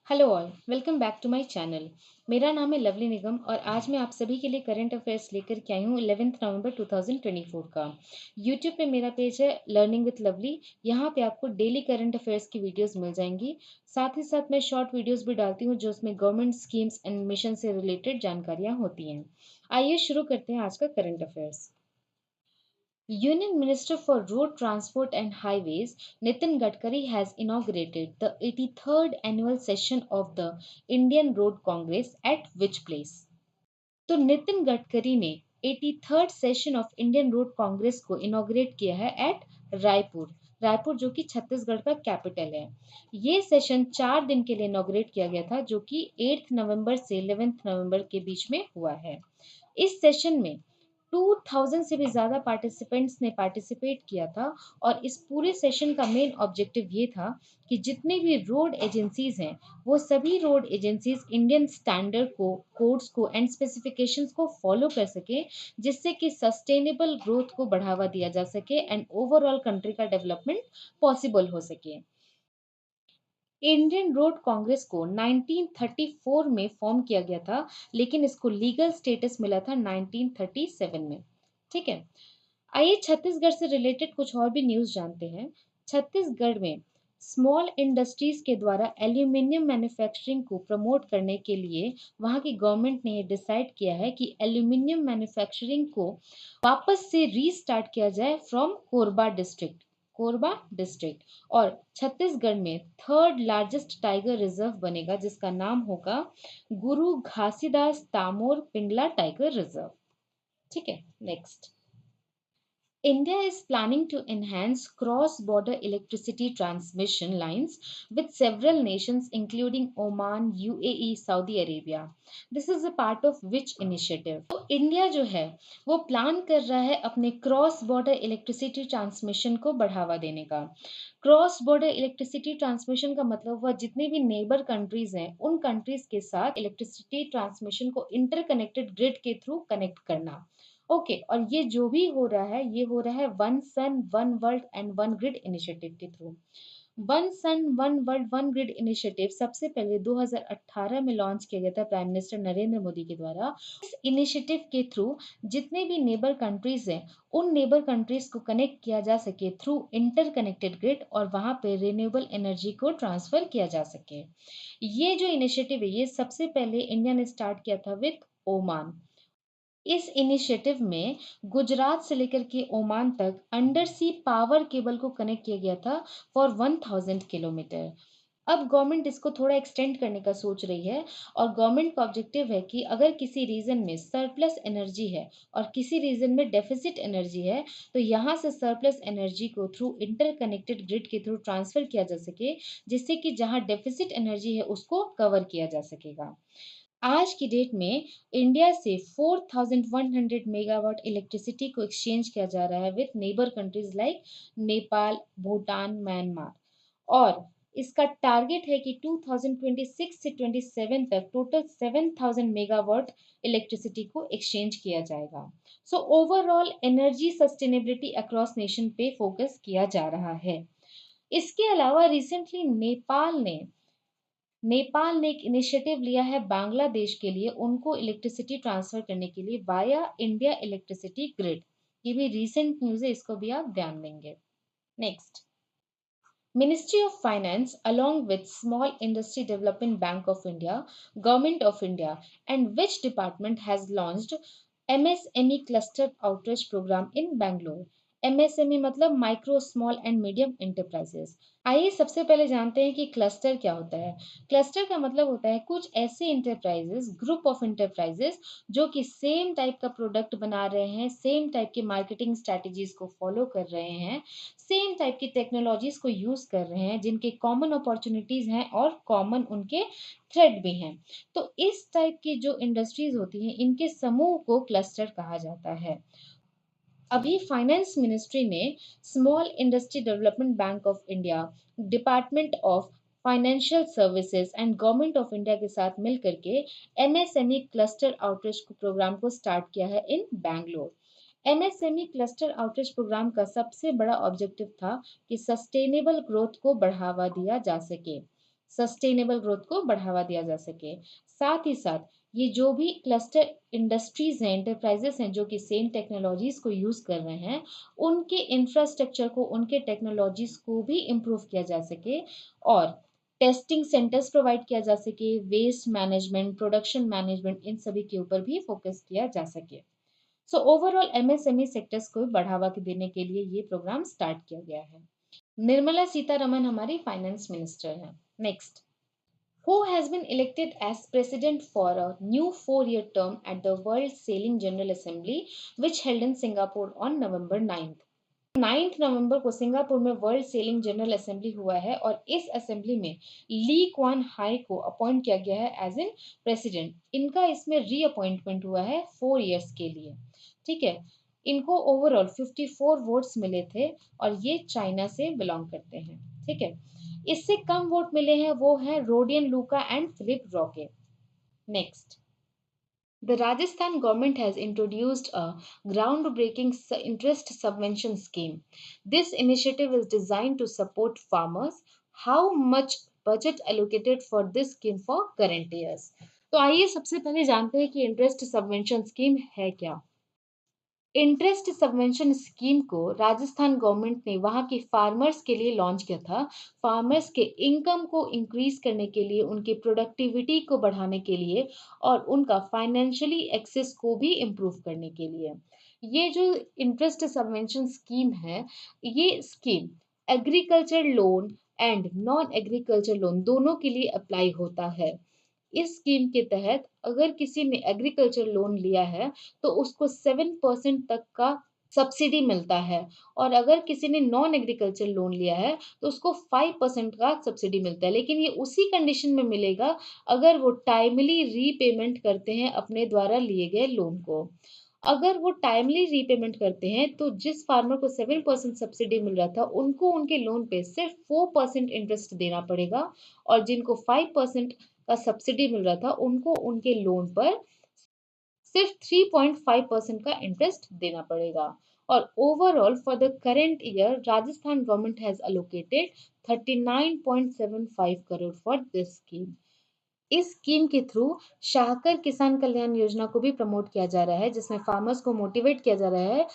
Hello all, welcome back to my channel. मेरा नाम है लवली निगम और आज मैं आप सभी के लिए करंट अफेयर्स लेकर के आई हूँ 11 नवंबर 2024 का। यूट्यूब पे मेरा पेज है लर्निंग विथ लवली। यहाँ पे आपको डेली करंट अफेयर्स की वीडियोस मिल जाएंगी। साथ ही साथ मैं शॉर्ट वीडियोस भी डालती हूँ जो उसमें गवर्नमेंट स्कीम्स एंड मिशन से रिलेटेड जानकारियाँ होती हैं। आइए शुरू करते हैं आज का current affairs. Union Minister for Road Transport and Highways Nitin Gadkari has inaugurated the 83rd annual session of the Indian Road Congress at which place? तो नितिन गडकरी ने 83rd session of Indian road Congress को इनॉग्रेट किया है eight Raipur. Raipur जो कि छत्तीसगढ़ का capital है। ये सेशन 4 दिन के लिए इनॉग्रेट किया गया था जो कि 8 नवंबर से 11 नवंबर के बीच में हुआ है। इस सेशन में 2000 से भी ज़्यादा पार्टिसिपेंट्स ने पार्टिसिपेट किया था और इस पूरे सेशन का मेन ऑब्जेक्टिव ये था कि जितने भी रोड एजेंसीज हैं वो सभी रोड एजेंसीज इंडियन स्टैंडर्ड को, कोड्स को एंड स्पेसिफिकेशंस को फॉलो कर सके, जिससे कि सस्टेनेबल ग्रोथ को बढ़ावा दिया जा सके एंड ओवरऑल कंट्री का डेवलपमेंट पॉसिबल हो सके। इंडियन रोड कांग्रेस को 1934 में फॉर्म किया गया था, लेकिन इसको लीगल स्टेटस मिला था 1937 में। ठीक है, आइए छत्तीसगढ़ से रिलेटेड कुछ और भी न्यूज़ जानते हैं। छत्तीसगढ़ में स्मॉल इंडस्ट्रीज के द्वारा एल्यूमिनियम मैन्युफैक्चरिंग को प्रमोट करने के लिए वहाँ की गवर्नमेंट ने डिसाइड किया है कि एल्यूमिनियम मैन्युफैक्चरिंग को वापस से रीस्टार्ट किया जाए फ्रॉम कोरबा डिस्ट्रिक्ट। और छत्तीसगढ़ में थर्ड लार्जेस्ट टाइगर रिजर्व बनेगा जिसका नाम होगा गुरु घासीदास तामोर पिंगला टाइगर रिजर्व। ठीक है, next. India is planning to enhance cross border electricity transmission lines with several nations, including Oman, UAE, Saudi Arabia. This is a part of which initiative? तो India जो है वो प्लान कर रहा है अपने क्रॉस बॉर्डर इलेक्ट्रिसिटी ट्रांसमिशन को बढ़ावा देने का। क्रॉस बॉर्डर इलेक्ट्रिसिटी ट्रांसमिशन का मतलब हुआ जितने भी नेबर कंट्रीज हैं उन कंट्रीज के साथ इलेक्ट्रिसिटी ट्रांसमिशन को इंटरकनेक्टेड ग्रिड के थ्रू कनेक्ट करना। ओके, और ये जो भी हो रहा है ये हो रहा है one sun one world and one grid initiative के थ्रू। One sun one world one grid initiative सबसे पहले 2018 में लॉन्च किया गया था प्राइम मिनिस्टर नरेंद्र मोदी के द्वारा। इस इनिशिएटिव के थ्रू जितने भी नेबर कंट्रीज हैं उन नेबर कंट्रीज को कनेक्ट किया जा सके थ्रू इंटरकनेक्टेड ग्रिड और वहां पे रिन्यूएबल एनर्जी को ट्रांसफर किया जा सके। ये जो इनिशिएटिव है ये सबसे पहले इंडिया ने स्टार्ट किया था विथ ओमान। इस इनिशिएटिव में गुजरात से लेकर के ओमान तक अंडर सी पावर केबल को कनेक्ट किया गया था फॉर 1000 किलोमीटर। अब गवर्नमेंट इसको थोड़ा एक्सटेंड करने का सोच रही है और गवर्नमेंट का ऑब्जेक्टिव है कि अगर किसी रीजन में सरप्लस एनर्जी है और किसी रीजन में डेफिसिट एनर्जी है तो यहाँ से सरप्लस एनर्जी को थ्रू इंटरकनेक्टेड ग्रिड के थ्रू ट्रांसफर किया जा सके, जिससे कि जहाँ डेफिसिट एनर्जी है उसको कवर किया जा सकेगा। आज की डेट में इंडिया से 4100 मेगावाट इलेक्ट्रिसिटी को एक्सचेंज किया जा रहा है with neighbour countries like Nepal, Bhutan, Myanmar. और इसका टारगेट है कि 2026 से 27 तक टोटल 7000 मेगावाट इलेक्ट्रिसिटी को एक्सचेंज किया जाएगा। So overall energy sustainability across nation पे फोकस किया जा रहा है। इसके अलावा रिसेंटली नेपाल ने एक इनिशिएटिव लिया है बांग्लादेश के लिए उनको इलेक्ट्रिसिटी ट्रांसफर करने के लिए वाया इंडिया इलेक्ट्रिसिटी ग्रिड। ये भी रीसेंट न्यूज़ है, इसको भी आप ध्यान देंगे। Next. Ministry of Finance, along with Small Industry Development Bank of India, Government of India, and which department has launched MSME Cluster Outreach Program in Bangalore? MSME मतलब micro small and medium enterprises. आइए सबसे पहले जानते हैं कि cluster क्या होता है। क्लस्टर का मतलब होता है कुछ ऐसे इंटरप्राइजेस, ग्रुप ऑफ इंटरप्राइजेस जो कि सेम टाइप का प्रोडक्ट बना रहे हैं, सेम टाइप की मार्केटिंग स्ट्रैटेजीज को फॉलो कर रहे हैं, सेम टाइप की टेक्नोलॉजीज को यूज कर रहे हैं, जिनके कॉमन अपॉर्चुनिटीज हैं और कॉमन उनके थ्रेड भी हैं। तो इस टाइप की जो इंडस्ट्रीज होती हैं इनके समूह को क्लस्टर कहा जाता है। अभी फाइनेंस मिनिस्ट्री ने small industry development bank of India, department of financial services and government of India के साथ मिलकर के एमएसएमई क्लस्टर आउटरीच प्रोग्राम को स्टार्ट किया है in Bangalore. MSME cluster outreach programme का सबसे बड़ा ऑब्जेक्टिव था कि सस्टेनेबल ग्रोथ को बढ़ावा दिया जा सके। सस्टेनेबल ग्रोथ को बढ़ावा दिया जा सके। साथ ही साथ ये जो भी क्लस्टर इंडस्ट्रीज हैं, एंटरप्राइजेस हैं जो कि सेम टेक्नोलॉजीज को यूज कर रहे हैं, उनके इंफ्रास्ट्रक्चर को, उनके टेक्नोलॉजीज को भी इम्प्रूव किया जा सके और टेस्टिंग सेंटर्स प्रोवाइड किया जा सके, वेस्ट मैनेजमेंट, प्रोडक्शन मैनेजमेंट, इन सभी के ऊपर भी फोकस किया जा सके। सो ओवरऑल एमएसएमई सेक्टर्स को बढ़ावा देने के लिए ये प्रोग्राम स्टार्ट किया गया है। निर्मला सीतारमन हमारी फाइनेंस मिनिस्टर हैं। Next, who has been elected as president for a new 4-year term at the World Sailing General Assembly, which held in Singapore on November 9th. 9 नवंबर को सिंगापुर में वर्ल्ड सेलिंग जनरल असेंबली हुआ है और इस assembly में ली Kuan high को appoint किया गया है एज इन प्रेसिडेंट। इनका इसमें रीअपॉइंटमेंट हुआ है 4 इयर्स के लिए। ठीक है, इनको ओवरऑल 54 वोट्स मिले थे और ये चाइना से बिलोंग करते हैं। ठीक है, इससे कम वोट मिले हैं वो हैं Rodion Luca and Philip Rocke. Next, the Rajasthan government has introduced a groundbreaking interest subvention scheme. This initiative is designed to support farmers. How much budget allocated for this scheme for current years? तो आइए सबसे पहले जानते हैं कि interest subvention scheme है क्या। Interest subvention scheme को राजस्थान गवर्नमेंट ने वहां के फार्मर्स के लिए लॉन्च किया था। फार्मर्स के इनकम को इंक्रीज करने के लिए, उनकी प्रोडक्टिविटी को बढ़ाने के लिए और उनका फाइनेंशियली एक्सेस को भी इम्प्रूव करने के लिए। ये जो इंटरेस्ट सबवेंशन स्कीम है, ये scheme agriculture loan and non agriculture loan दोनों के लिए अप्लाई होता है। इस स्कीम के तहत अगर किसी ने एग्रीकल्चर लोन लिया है तो उसको 7% तक का सब्सिडी मिलता है और अगर किसी ने नॉन एग्रीकल्चर लोन लिया है तो उसको 5% का सब्सिडी मिलता है, लेकिन ये उसी कंडीशन में मिलेगा अगर वो टाइमली रीपेमेंट करते हैं अपने द्वारा लिए गए लोन को। अगर वो टाइमली रीपेमेंट करते हैं तो जिस फार्मर को 7% सब्सिडी मिल रहा था उनको उनके लोन पे सिर्फ 4% इंटरेस्ट देना पड़ेगा और जिनको 5% का सब्सिडी मिल रहा था उनको उनके लोन पर सिर्फ 3.5% का इंटरेस्ट देना पड़ेगा। और overall for the current year Rajasthan government has allocated 39.75 crore for this scheme. इस स्कीम के थ्रू शाहकर किसान कल्याण योजना को भी प्रमोट किया जा रहा है, जिसमें फार्मर्स को मोटिवेट किया जा रहा है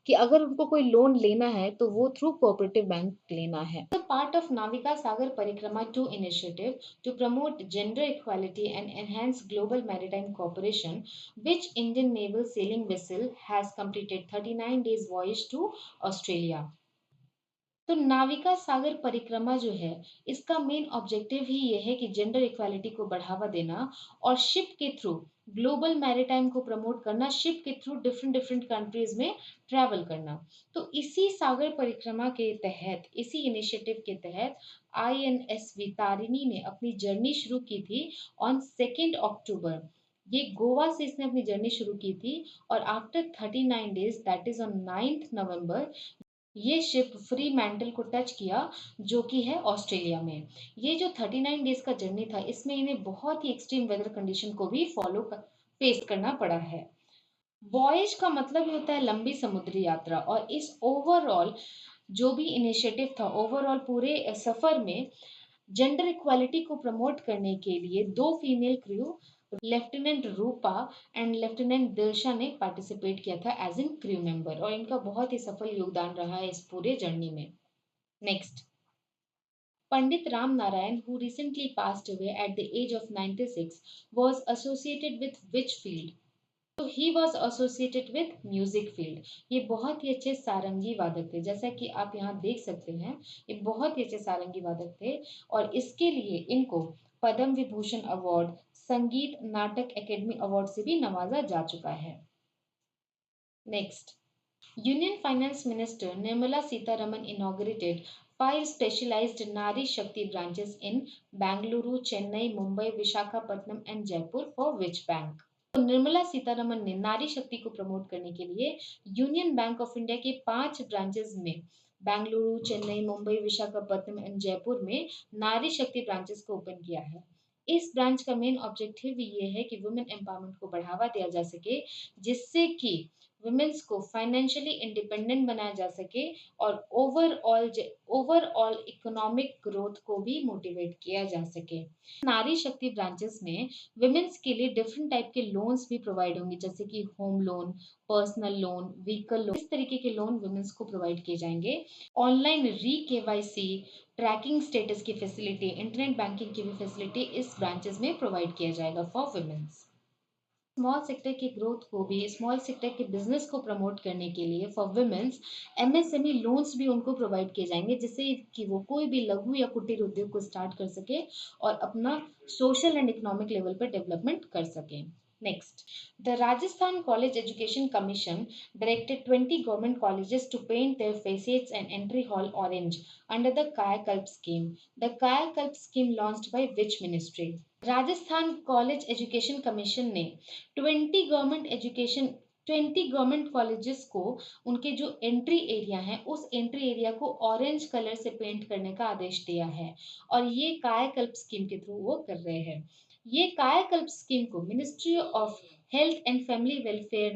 कि अगर उनको कोई लोन लेना है तो वो थ्रू कोऑपरेटिव बैंक लेना है। पार्ट ऑफ नाविका सागर परिक्रमा 2 initiative to promote gender equality and enhance global maritime cooperation, which Indian naval sailing vessel has completed 39 days voyage to Australia. तो नाविका सागर परिक्रमा जो है, इसका मेन ऑब्जेक्टिव ही ये है कि जेंडर इक्वालिटी को बढ़ावा देना और शिप के थ्रू ग्लोबल मैरिटाइम को प्रमोट करना, शिप के थ्रू डिफरेंट डिफरेंट कंट्रीज में ट्रैवल करना। तो इसी सागर परिक्रमा के तहत, इसी इनिशिएटिव के तहत INSV तारिणी ने अपनी जर्नी शुरू की थी ऑन 2 अक्टूबर। ये गोवा से इसने अपनी जर्नी शुरू की थी और after 39 days that is on 9 नवंबर ये शिप फ्री मैंटल को टच किया जो कि है ऑस्ट्रेलिया में। ये जो 39 डेज का जर्नी था इसमें इन्हें बहुत ही एक्सट्रीम वेदर कंडीशन को भी फेस करना पड़ा है। वॉयज का मतलब ही होता है लंबी समुद्री यात्रा और इस ओवरऑल जो भी इनिशिएटिव था, ओवरऑल पूरे सफर में जेंडर इक्वालिटी को प्रमोट करने के लिए 2 female crew, lieutenant Roopa and lieutenant Dilsha ने पार्टिसिपेट किया था एज इन क्रू मेंबर और इनका बहुत ही सफल योगदान रहा है इस पूरे जर्नी में। Next, Pandit Ram Narayan, who recently passed away at the age of 96, was associated with which field? तो he was associated with music field. ये बहुत ही अच्छे सारंगी वादक थे, जैसा कि आप यहाँ देख सकते हैं, ये बहुत ही अच्छे सारंगी वादक थे और इसके लिए इनको पद्म विभूषण अवार्ड, संगीत नाटक एकेडमी अवार्ड से भी नवाजा जा चुका है। Next, union finance minister Nirmala Sitharaman inaugurated 5 specialized Nari Shakti branches in Bangalore, Chennai, Mumbai, Visakhapatnam and Jaipur for which bank? तो निर्मला सीतारमन ने नारी शक्ति को प्रमोट करने के लिए यूनियन बैंक ऑफ इंडिया के 5 ब्रांचेस में बेंगलुरु, चेन्नई, मुंबई, विशाखापट्टनम एंड जयपुर में नारी शक्ति ब्रांचेस को ओपन किया है। इस ब्रांच का मेन ऑब्जेक्टिव ये है कि वुमेन एम्पावरमेंट को बढ़ावा दिया जा सके, जिससे कि वुमेन्स को फाइनेंशियली इंडिपेंडेंट बनाया जा सके और ओवरऑल इकोनॉमिक ग्रोथ को भी मोटिवेट किया जा सके। नारी शक्ति ब्रांचेस में वुमेन्स के लिए डिफरेंट टाइप के लोन्स भी प्रोवाइड होंगे, जैसे कि home loan, personal loan, vehicle loan, इस तरीके के लोन वुमेन्स को प्रोवाइड किए जाएंगे। Online re KYC, tracking status की फैसिलिटी, इंटरनेट बैंकिंग की भी फैसिलिटी इस ब्रांचेस में प्रोवाइड किया जाएगा फॉर वुमेन्स। स्मॉल सेक्टर की ग्रोथ को भी, स्मॉल सेक्टर के बिजनेस को प्रमोट करने के लिए फॉर वुमेन्स एमएसएमई लोन्स भी उनको प्रोवाइड किए जाएंगे, जिससे कि वो कोई भी लघु या कुटीर उद्योग को स्टार्ट कर सके और अपना सोशल एंड इकोनॉमिक लेवल पर डेवलपमेंट कर सके। Next, the Rajasthan College Education Commission directed 20 government colleges to paint their facades and entry hall orange under the Kaya Kalp scheme. The Kaya Kalp scheme launched by which ministry? Rajasthan college education commission ने 20 government education 20 government colleges को उनके जो entry area है उस entry area को orange colour से paint करने का आदेश दिया है, और ये कायाकल्प स्कीम के थ्रू वो कर रहे हैं। ये कायाकल्प स्कीम को ministry of health and family welfare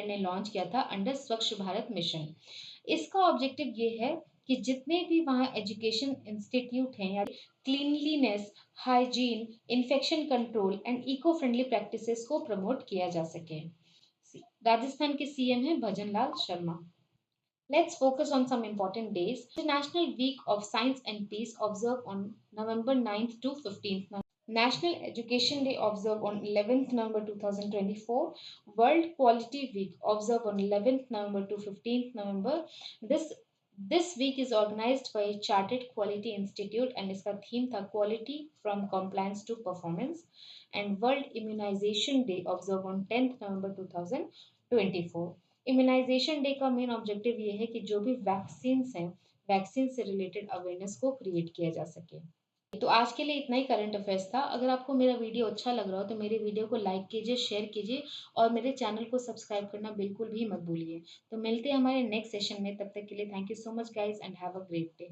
ने लॉन्च किया था अंडर स्वच्छ भारत मिशन। इसका ऑब्जेक्टिव ये है कि जितने भी वहाँ एजुकेशन इंस्टीट्यूट हैं या cleanliness, hygiene, infection control and eco friendly practices को प्रमोट किया जा सके। राजस्थान के सीएम हैं Bhajan Lal Sharma. Let's focus on some important days. International Week of Science and Peace observed on November 9th to 15th. National Education Day observed on 11th November 2024. World Quality Week observed on 11th November to 15th November. This week is organized by Chartered Quality Institute and इसका theme था Quality from Compliance to Performance. And World Immunization Day observed on 10th November 2024. Immunisation day का main objective ये है कि जो भी vaccine हैं, vaccine से रिलेटेड अवेयरनेस को क्रिएट किया जा सके। तो आज के लिए इतना ही करंट अफेयर्स था। अगर आपको मेरा वीडियो अच्छा लग रहा हो तो मेरे वीडियो को लाइक कीजिए, शेयर कीजिए और मेरे चैनल को सब्सक्राइब करना बिल्कुल भी मत भूलिए। तो मिलते हैं हमारे नेक्स्ट सेशन में, तब तक के लिए thank you so much guys and have a great day.